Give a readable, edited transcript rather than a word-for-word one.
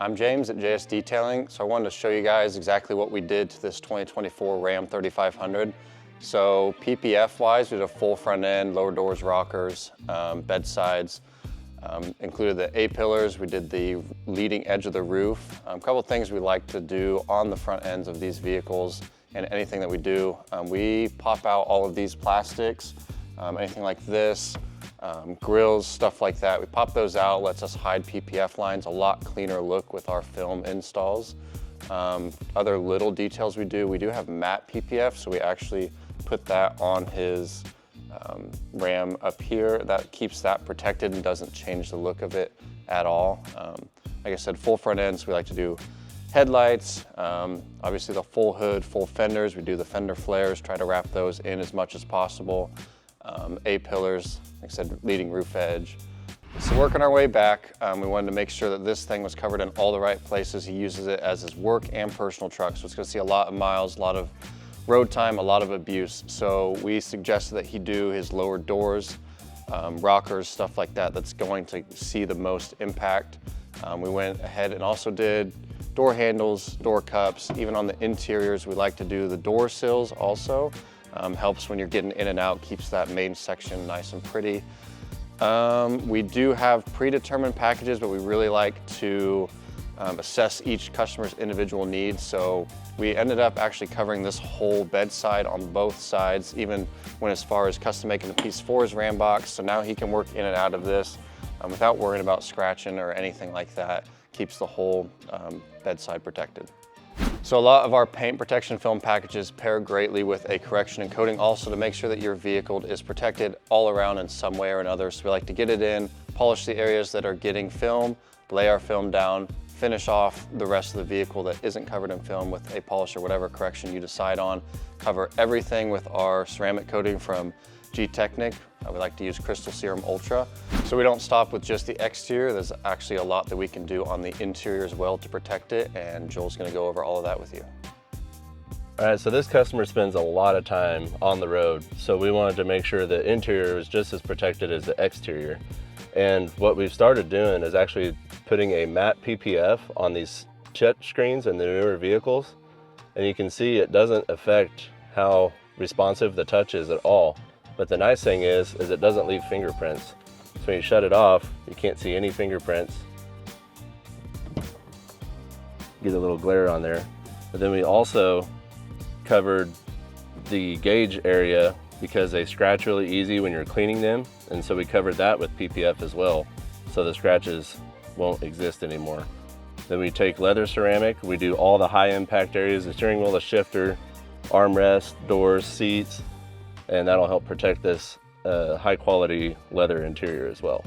I'm James at JS Detailing. So I wanted to show you guys exactly what we did to this 2024 Ram 3500. So PPF wise, we did a full front end, lower doors, rockers, bedsides, included the A-pillars. We did the leading edge of the roof. A couple of things we like to do on the front ends of these vehicles and anything that we do. We pop out all of these plastics, anything like this, grills, stuff like that. We pop those out, lets us hide PPF lines, a lot cleaner look with our film installs. Other little details we do have matte PPF, so we actually put that on his Ram up here. That keeps that protected and doesn't change the look of it at all. Like I said, full front ends, we like to do headlights, obviously the full hood, full fenders. We do the fender flares, try to wrap those in as much as possible. A-pillars, like I said, leading roof edge. So working our way back, we wanted to make sure that this thing was covered in all the right places. He uses it as his work and personal truck, so it's gonna see a lot of miles, a lot of road time, a lot of abuse. So we suggested that he do his lower doors, rockers, stuff like that, that's going to see the most impact. We went ahead and also did door handles, door cups. Even on the interiors, we like to do the door sills also. Helps when you're getting in and out, keeps that main section nice and pretty. We do have predetermined packages, but we really like to assess each customer's individual needs. So we ended up actually covering this whole bedside on both sides, even went as far as custom making the piece for his Ram box. So now he can work in and out of this without worrying about scratching or anything like that. Keeps the whole bedside protected. So a lot of our paint protection film packages pair greatly with a correction and coating also to make sure that your vehicle is protected all around in some way or another. So we like to get it in, polish the areas that are getting film, lay our film down, finish off the rest of the vehicle that isn't covered in film with a polish or whatever correction you decide on. Cover everything with our ceramic coating from G-Technic. We like to use Crystal Serum Ultra. So we don't stop with just the exterior. There's actually a lot that we can do on the interior as well to protect it, and Joel's gonna go over all of that with you. All right, so this customer spends a lot of time on the road, so we wanted to make sure the interior was just as protected as the exterior. And what we've started doing is actually putting a matte PPF on these touch screens in the newer vehicles, and you can see it doesn't affect how responsive the touch is at all. But the nice thing is it doesn't leave fingerprints. So when you shut it off, you can't see any fingerprints. Get a little glare on there. But then we also covered the gauge area because they scratch really easy when you're cleaning them. And so we covered that with PPF as well, so the scratches won't exist anymore. Then we take leather ceramic, we do all the high impact areas, the steering wheel, the shifter, armrest, doors, seats, and that'll help protect this high quality leather interior as well.